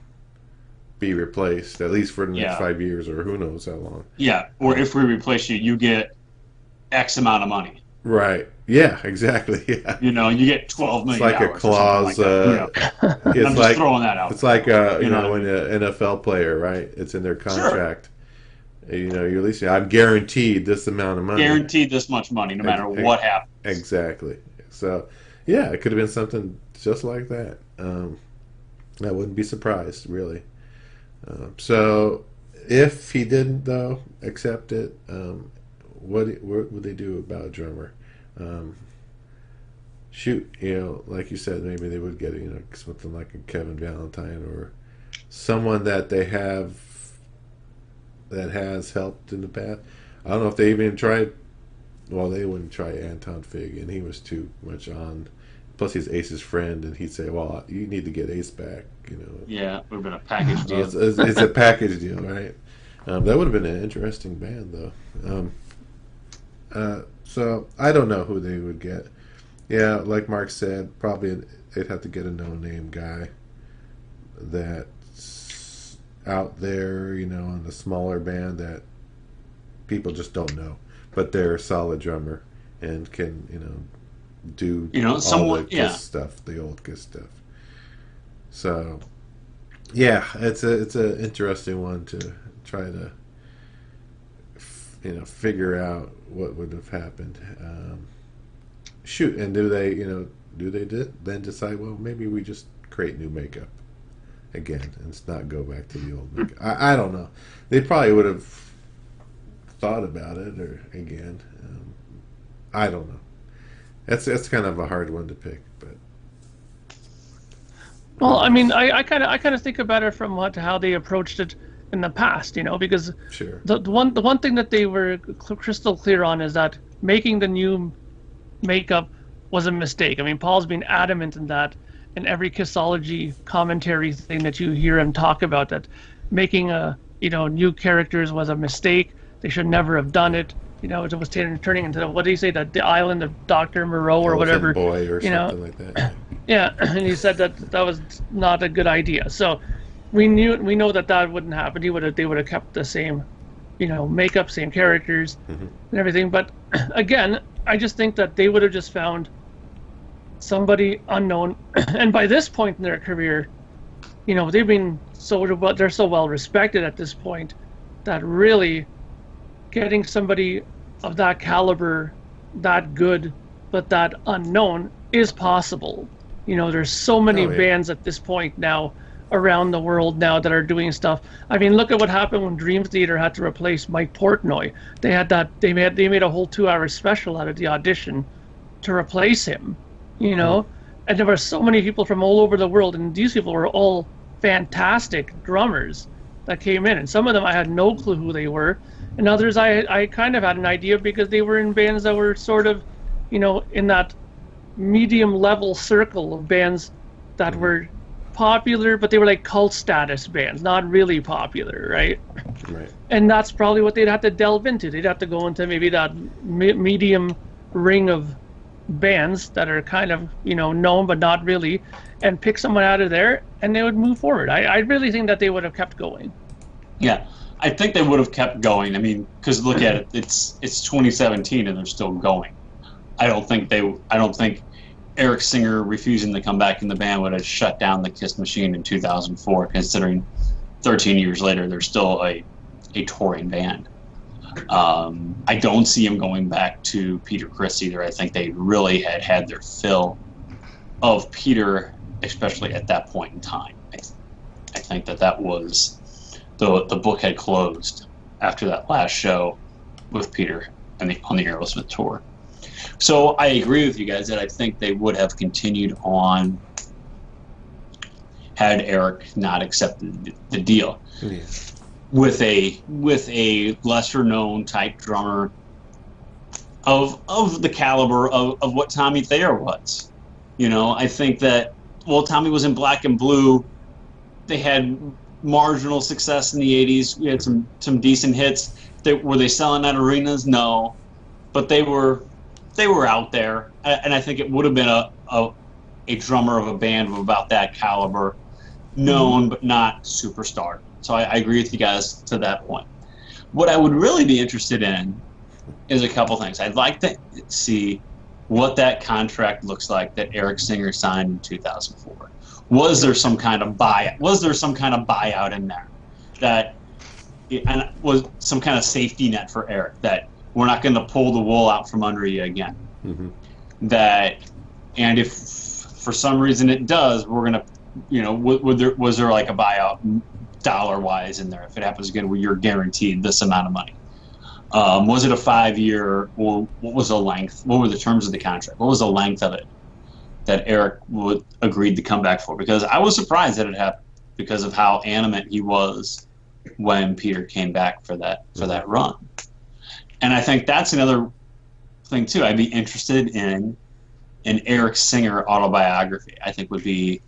be replaced, at least for the next 5 years or who knows how long. Yeah, or if we replace you, you get X amount of money. Right. Yeah, exactly. Yeah. You know, you get $12 million. It's like a clause. I'm just throwing that out. It's like you know, when an NFL player, right? It's in their contract. Sure. You know, you at least I'm guaranteed this amount of money. Guaranteed this much money, no matter what happens. Exactly. So, yeah, it could have been something just like that. I wouldn't be surprised, really. So, if he didn't though accept it, what would they do about a drummer? Shoot, you know, like you said, maybe they would get, you know, something like a Kevin Valentine or someone that they have that has helped in the past. I don't know if they even tried. Well, they wouldn't try Anton Fig, and he was too much on. Plus, he's Ace's friend, and he'd say, "Well, you need to get Ace back." You know. Yeah, it would have been a package deal. It's a package deal, right? That would have been an interesting band, though. So I don't know who they would get. Yeah, like Mark said, probably they'd have to get a no-name guy that's out there, you know, in a smaller band that people just don't know, but they're a solid drummer and can, you know, do all the Kiss stuff, the old Kiss stuff. So, yeah, it's a interesting one to try to, you know, figure out what would have happened. Shoot, and do they then decide, well, maybe we just create new makeup again and not go back to the old makeup? I don't know. They probably would have thought about it, or again, I don't know. That's kind of a hard one to pick, but. Well, I mean, I kind of think about it from how they approached it in the past, you know, because sure. the one thing that they were crystal clear on is that making the new makeup was a mistake. I mean, Paul's been adamant in that in every Kissology commentary thing that you hear him talk about, that making new characters was a mistake. They should never have done it. You know, it was turning into, what did he say, the island of Dr. Moreau or whatever. Boy or something like that. Yeah, and he said that was not a good idea. So we know that wouldn't happen. They would have kept the same, you know, makeup, same characters, and everything. But again, I just think that they would have just found somebody unknown, and by this point in their career, you know, they're so well respected at this point that really getting somebody of that caliber, that good, but that unknown is possible. You know, there's so many bands at this point now around the world now that are doing stuff. I mean, look at what happened when Dream Theater had to replace Mike Portnoy. They made a whole 2-hour special out of the audition to replace him, you know. And there were so many people from all over the world, and these people were all fantastic drummers that came in, and some of them I had no clue who they were, and others I kind of had an idea because they were in bands that were sort of, you know, in that medium level circle of bands that were popular, but they were like cult status bands, not really popular, right? Right. And that's probably what they'd have to delve into. They'd have to go into maybe that medium ring of bands that are kind of, known but not really, and pick someone out of there, and they would move forward. I really think that they would have kept going. Yeah, I think they would have kept going. I mean, because look at it, it's 2017 and they're still going. I don't think Eric Singer refusing to come back in the band would have shut down the Kiss machine in 2004, considering 13 years later they're still a touring band. I don't see him going back to Peter Criss either. I think they really had their fill of Peter, especially at that point in time. I think that was the book had closed after that last show with Peter on the Aerosmith tour. So I agree with you guys that I think they would have continued on had Eric not accepted the deal. Yeah. With a lesser known type drummer of the caliber of what Tommy Thayer was. I think that Tommy was in Black and Blue. They had marginal success in the 80s. We had some decent hits. Were they selling at arenas? No. But they were out there, and I think it would have been a drummer of a band of about that caliber, known but not superstar. So I agree with you guys to that point. What I would really be interested in is a couple things. I'd like to see what that contract looks like that Eric Singer signed in 2004. Was there some kind of buyout? Was there some kind of buyout in there that and was some kind of safety net for Eric that we're not going to pull the wool out from under you again? Mm-hmm. And if for some reason it does, we're going to, was there like a buyout dollar-wise in there? If it happens again, where you're guaranteed this amount of money. Was it a 5-year, or what was the length? What were the terms of the contract? What was the length of it that Eric agreed to come back for? Because I was surprised that it happened because of how animate he was when Peter came back for that run. And I think that's another thing too. I'd be interested in an Eric Singer autobiography. I think would be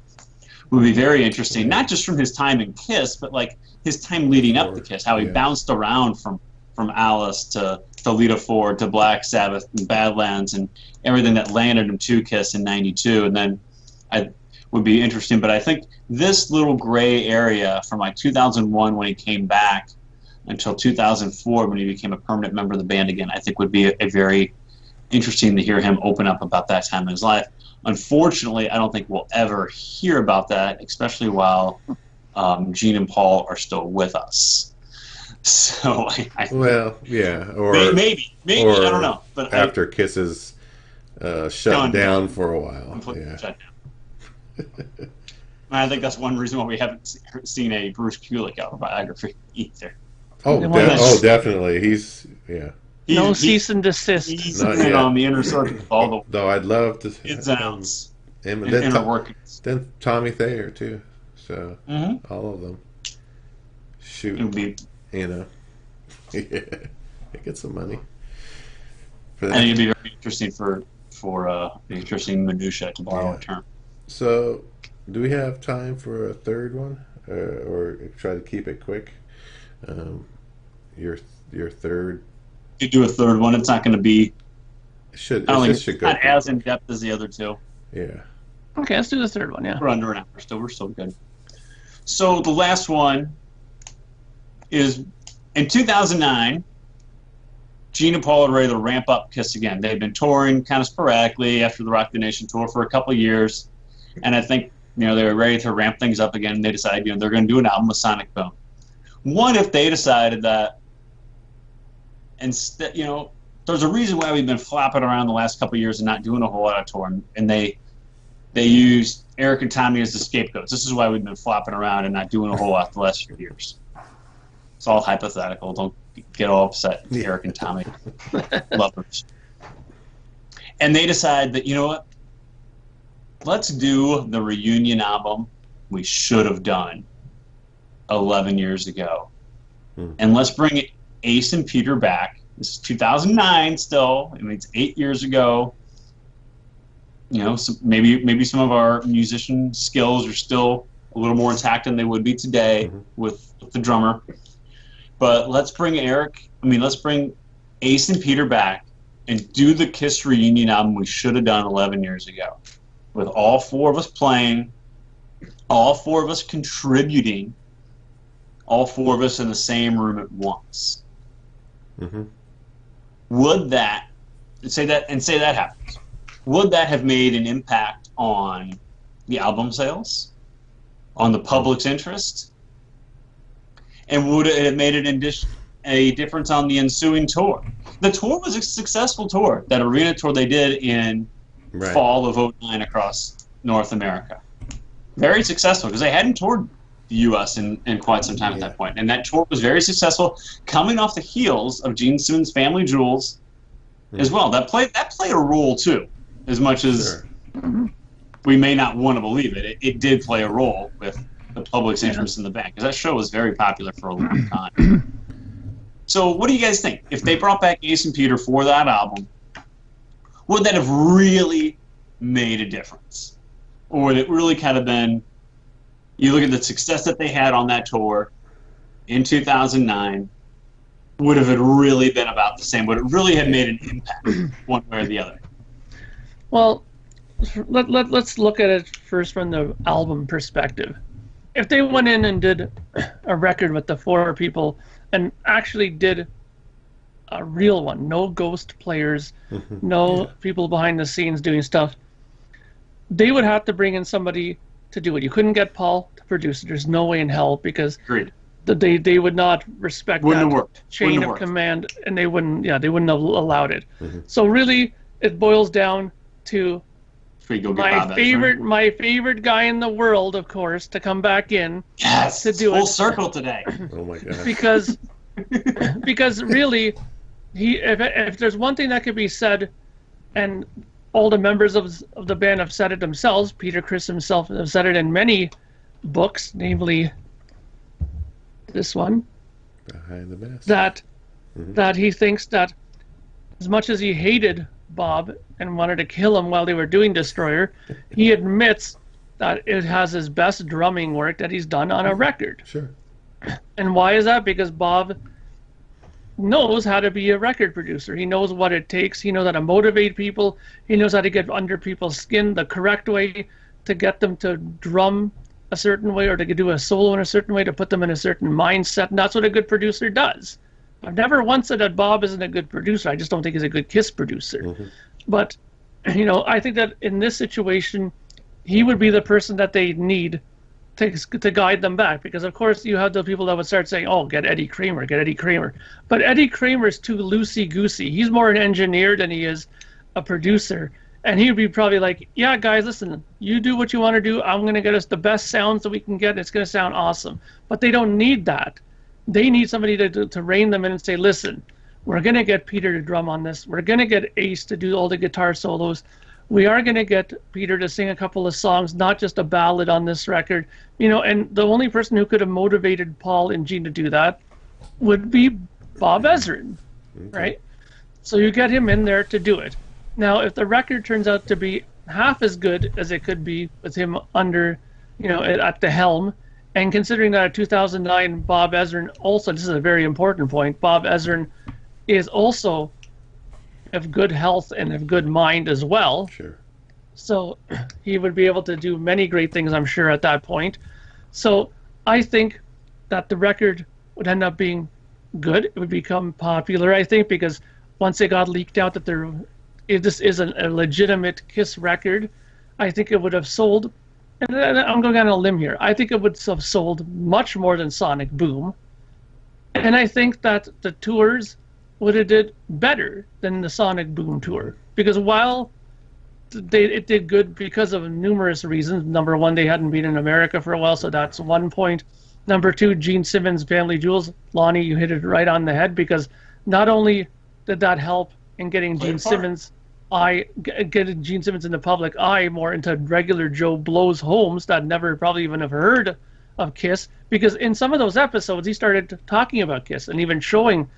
very interesting, not just from his time in Kiss, but like his time leading up to Kiss, how he bounced around from Alice to Lita Ford to Black Sabbath and Badlands and everything that landed him to Kiss in '92. And then I would be interesting, but I think this little gray area from like 2001 when he came back until 2004 when he became a permanent member of the band again, I think would be a very interesting to hear him open up about that time in his life. Unfortunately, I don't think we'll ever hear about that, especially while Gene and Paul are still with us. So, or maybe or I don't know. But after Kiss is shut down for a while, completely shut down. I think that's one reason why we haven't seen a Bruce Kulick autobiography either. Definitely. He's cease and desist. He's on the inner circle. Though I'd love to ins and outs. Him and inner workings. Then Tommy Thayer too. So all of them. Shoot. It would be, get some money. I think it'd be very interesting for interesting minutia, to borrow a term. So, do we have time for a third one, or try to keep it quick? Your third. You do a third one. It's not going to be. Should go not as in depth as the other two. Yeah. Okay, let's do the third one. Yeah. We're under an hour. We're still good. So the last one is in 2009. Gene and Paul are ready to ramp up Kiss again. They've been touring kind of sporadically after the Rock the Nation tour for a couple of years, and I think they were ready to ramp things up again. And they decided they're going to do an album with Sonic Boom. What if they decided that instead, there's a reason why we've been flopping around the last couple of years and not doing a whole lot of touring, and they used Eric and Tommy as the scapegoats. This is why we've been flopping around and not doing a whole lot the last few years. It's all hypothetical. Don't get all upset, Eric and Tommy lovers. And they decide that, what? Let's do the reunion album we should have done 11 years ago. And let's bring Ace and Peter back. This is 2009 still. It's 8 years ago. maybe some of our musician skills are still a little more intact than they would be today with the drummer. But let's bring Ace and Peter back and do the Kiss reunion album we should have done 11 years ago, with all four of us playing, all four of us contributing, all four of us in the same room at once. Would that happens? Would that have made an impact on the album sales, on the public's interest, and would it have made a difference on the ensuing tour? The tour was a successful tour, that arena tour they did in fall of 2009 across North America. Very successful, because they hadn't toured the U.S. in quite some time at that point. And that tour was very successful, coming off the heels of Gene Simmons' Family Jewels as well. That played a role, too, as much as we may not want to believe it. It did play a role with the public's interest in the band, because that show was very popular for a long time. So what do you guys think? If they brought back Ace and Peter for that album, would that have really made a difference? Or would it really kind of been, you look at the success that they had on that tour in 2009, would have it really been about the same? Would it really have made an impact one way or the other? Well, let's look at it first from the album perspective. If they went in and did a record with the four people and actually did a real one, no ghost players, no people behind the scenes doing stuff, they would have to bring in somebody to do it. You couldn't get Paul to produce it. There's no way in hell, because they would not respect that chain of command, and they wouldn't have allowed it. So really, it boils down to my favorite guy in the world, of course, to come back in. Yes, to do full circle today. Oh my God! Because really, if there's one thing that could be said, and all the members of the band have said it themselves, Peter Criss himself has said it in many books, namely this one, Behind the Mask, that he thinks that as much as he hated Bob and wanted to kill him while they were doing Destroyer, he admits that it has his best drumming work that he's done on a record. Sure. And why is that? Because Bob knows how to be a record producer. He knows what it takes. He knows how to motivate people. He knows how to get under people's skin the correct way, to get them to drum a certain way, or to do a solo in a certain way, to put them in a certain mindset. And that's what a good producer does. I've never once said that Bob isn't a good producer. I just don't think he's a good Kiss producer. But, I think that in this situation, he would be the person that they need to guide them back. Because, of course, you have the people that would start saying, oh, get Eddie Kramer. But Eddie Kramer is too loosey-goosey. He's more an engineer than he is a producer. And he would be probably like, yeah, guys, listen, you do what you want to do. I'm going to get us the best sounds that we can get. It's going to sound awesome. But they don't need that. They need somebody to rein them in and say, listen, we're going to get Peter to drum on this. We're going to get Ace to do all the guitar solos. We are going to get Peter to sing a couple of songs, not just a ballad on this record. And the only person who could have motivated Paul and Gene to do that would be Bob Ezrin, right? So you get him in there to do it. Now, if the record turns out to be half as good as it could be with him under, at the helm, and considering that in 2009, Bob Ezrin also, this is a very important point, Bob Ezrin is also of good health and of good mind as well. Sure. So he would be able to do many great things, I'm sure, at that point. So I think that the record would end up being good. It would become popular, I think, because once it got leaked out that this is a legitimate Kiss record, I think it would have sold, and I'm going on a limb here, I think it would have sold much more than Sonic Boom. And I think that the tours would have did better than the Sonic Boom tour. Because while it did good because of numerous reasons. Number one, they hadn't been in America for a while, so that's one point. Number two, Gene Simmons' Family Jewels. Lonnie, you hit it right on the head, because not only did that help in getting Gene Simmons in the public eye, more into regular Joe Blow's homes that never probably even have heard of Kiss, because in some of those episodes he started talking about Kiss and even showing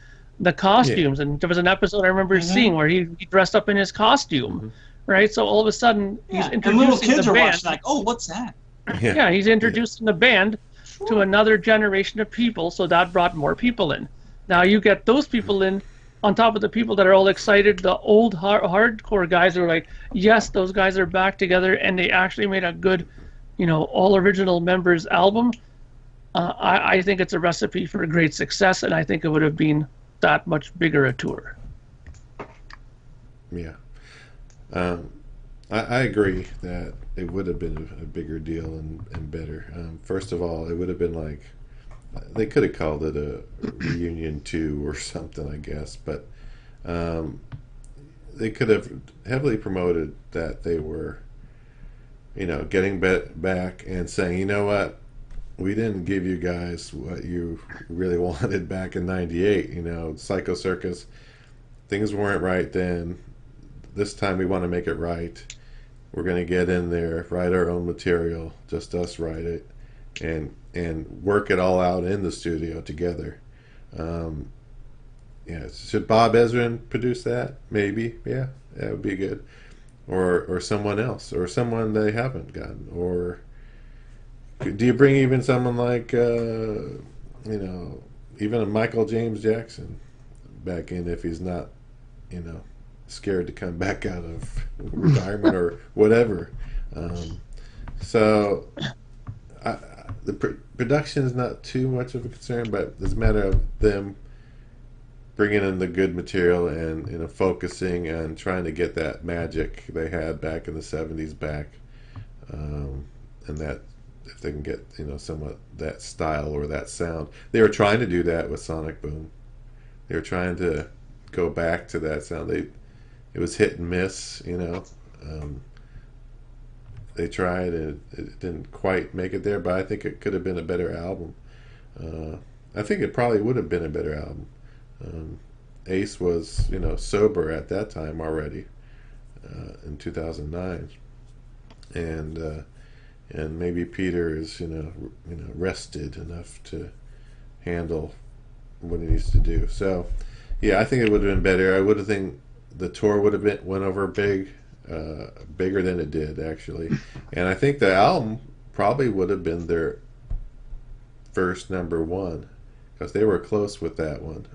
the costumes. And there was an episode I remember seeing where he dressed up in his costume, right? So all of a sudden he's and little introducing kids the are band. watching like, oh, what's that? Yeah, he's introducing the band to another generation of people, so that brought more people in. Now you get those people in on top of the people that are all excited. The old hardcore guys are like, yes, those guys are back together, and they actually made a good, all original members album. I think it's a recipe for a great success, and I think it would have been that much bigger a tour. Yeah. I agree that it would have been a bigger deal and better. First of all, it would have been like, they could have called it a reunion 2 or something, I guess, but they could have heavily promoted that they were, getting back and saying, you know what, we didn't give you guys what you really wanted back in '98. Psycho Circus, things weren't right then. This time we want to make it right. We're going to get in there, write our own material, just us write it, and work it all out in the studio together. Should Bob Ezrin produce that? Maybe. Yeah, that would be good. Or someone else, or someone they haven't gotten. Or do you bring even someone like, even a Michael James Jackson back in if he's not, scared to come back out of retirement or whatever. So the production is not too much of a concern, but it's a matter of them bringing in the good material and focusing and trying to get that magic they had back in the 70s back, and that if they can get somewhat that style or that sound. They were trying to do that with Sonic Boom. They were trying to go back to that sound. It was hit and miss, they tried and it didn't quite make it there, but I think it could have been a better album. I think it probably would have been a better album. Ace was, sober at that time already, in 2009, and maybe Peter is, rested enough to handle what he needs to do. So, yeah, I think it would have been better. I would have think the tour would have went over bigger than it did, actually. And I think the album probably would have been their first number one, because they were close with that one.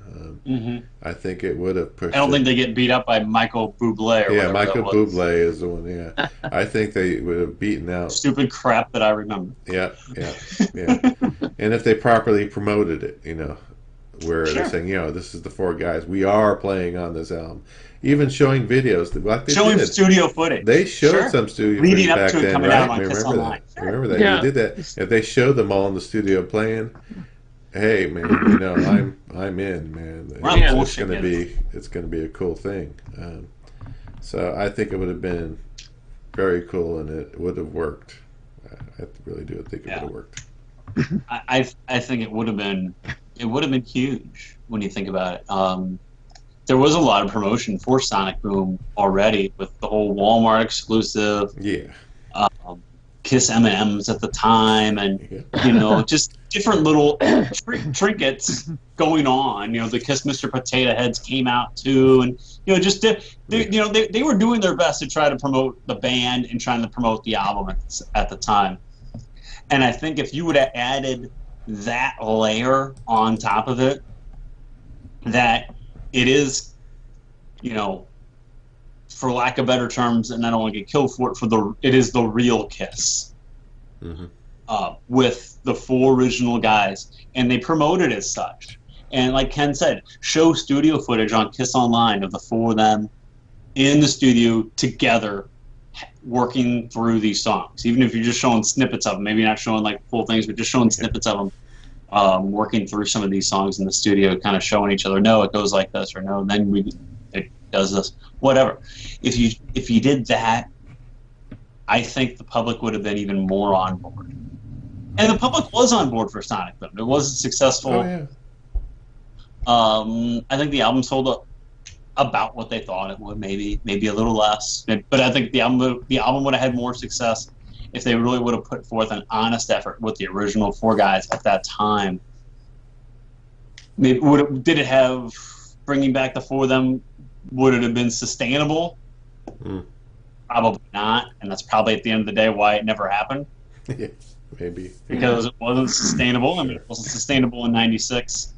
I think it would have pushed. I don't think they get beat up by Michael Bublé. Yeah, Michael Bublé is the one. Yeah, I think they would have beaten out stupid crap that I remember. Yeah. And if they properly promoted it, where they're saying, this is the 4 guys we are playing on this album. Even showing videos, showing studio footage. They showed some studio leading footage up back to it then, coming right? out on Kiss Online. Remember that? Yeah. You did that. If they showed them all in the studio playing, hey man, I'm in, man. It's gonna be a cool thing. So I think it would have been very cool, and it would have worked. I really do think it would have worked. I think it would have been huge when you think about it. There was a lot of promotion for Sonic Boom already with the whole Walmart exclusive. Yeah. Kiss M&Ms at the time, and just different little trinkets going on. The Kiss Mr. Potato Heads came out too, and they were doing their best to try to promote the band and trying to promote the album at the time. And I think if you would have added that layer on top of it, that it is, for lack of better terms, and I don't want to get killed for it, it is the real Kiss. With the 4 original guys, and they promoted it as such. And like Ken said, show studio footage on Kiss Online of the 4 of them in the studio together, working through these songs. Even if you're just showing snippets of them, maybe not showing like full things, but just showing snippets of them, working through some of these songs in the studio, kind of showing each other, no, it goes like this, or no, then it does this, whatever. If you did that, I think the public would have been even more on board. And the public was on board for Sonic Boom. It wasn't successful. Oh, yeah. I think the album sold up about what they thought it would, maybe a little less. But I think the album would have had more success if they really would have put forth an honest effort with the original 4 guys at that time. Maybe did it have bringing back the 4 of them? Would it have been sustainable? probably not, and that's probably at the end of the day why it never happened. Yeah, maybe. Because it wasn't sustainable. I mean, it wasn't sustainable in '96.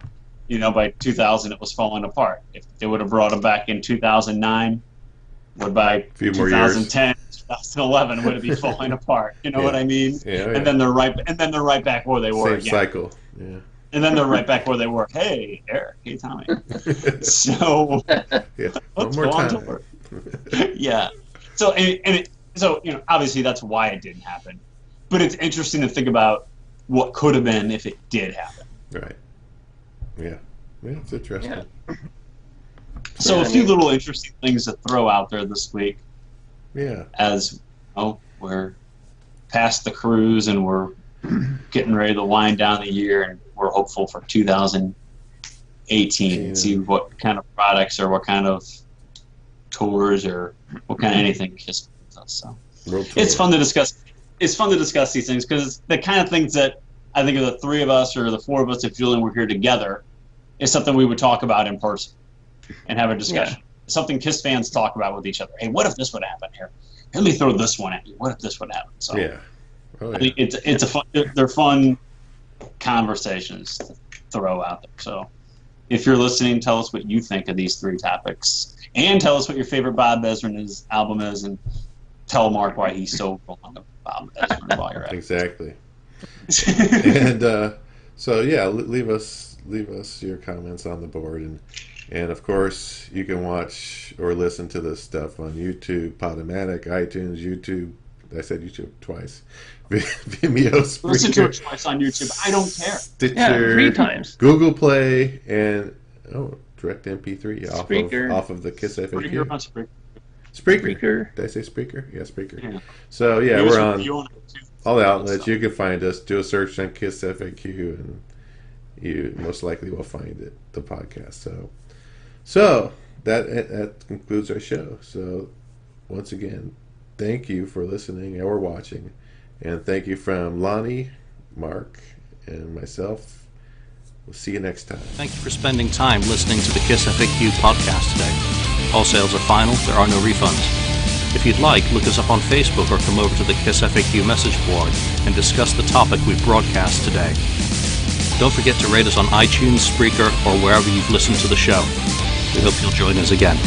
By 2000, it was falling apart. If they would have brought it back in 2009, by few more years. 2010, 2011, would it be falling apart? You know what I mean? Yeah, And then they're right back where they were Same again. cycle. Yeah. And then they're right back where they were. Hey, Eric. Hey, Tommy. So Yeah. let's One more go on time. tour. Yeah. So obviously that's why it didn't happen. But it's interesting to think about what could have been if it did happen. Right. Yeah. Yeah, it's interesting. Yeah. So a few little interesting things to throw out there this week. Yeah. As we're past the cruise and we're getting ready to wind down the year, and we're hopeful for 2018 and see what kind of products or what kind of tours or what kind of anything Kiss brings us. So it's fun to discuss. It's fun to discuss these things because it's the kind of things that I think of the three of us or the four of us, if Julian were here together, is something we would talk about in person and have a discussion. Yeah. Something Kiss fans talk about with each other. Hey, what if this would happen here? Let me throw this one at you. What if this would happen? So yeah. Oh, yeah. I think it's a fun. They're fun conversations to throw out there. So if you're listening, tell us what you think of these three topics, and tell us what your favorite Bob Ezrin album is, and tell Mark why he's so wrong about Bob Ezrin while you're at it. Exactly. And so yeah, leave us your comments on the board, and of course you can watch or listen to this stuff on YouTube, Podomatic, iTunes, YouTube. I said YouTube twice. Vimeo, Spreaker, listen to it twice on YouTube. I don't care. Stitcher, 3 times. Google Play, and direct MP3 off of the KissFAQ. Spreaker. Did I say Spreaker? Yeah, Spreaker. Yeah. So yeah, we're on all the outlets. You can find us. Do a search on KissFAQ, and you most likely will find it, the podcast. So that concludes our show. So once again, thank you for listening or watching, and thank you from Lonnie, Mark, and myself. We'll see you next time. Thank you for spending time listening to the KissFAQ podcast today. All sales are final. There are no refunds. If you'd like, look us up on Facebook or come over to the KissFAQ message board and discuss the topic we broadcast today. Don't forget to rate us on iTunes, Spreaker, or wherever you've listened to the show. We hope you'll join us again.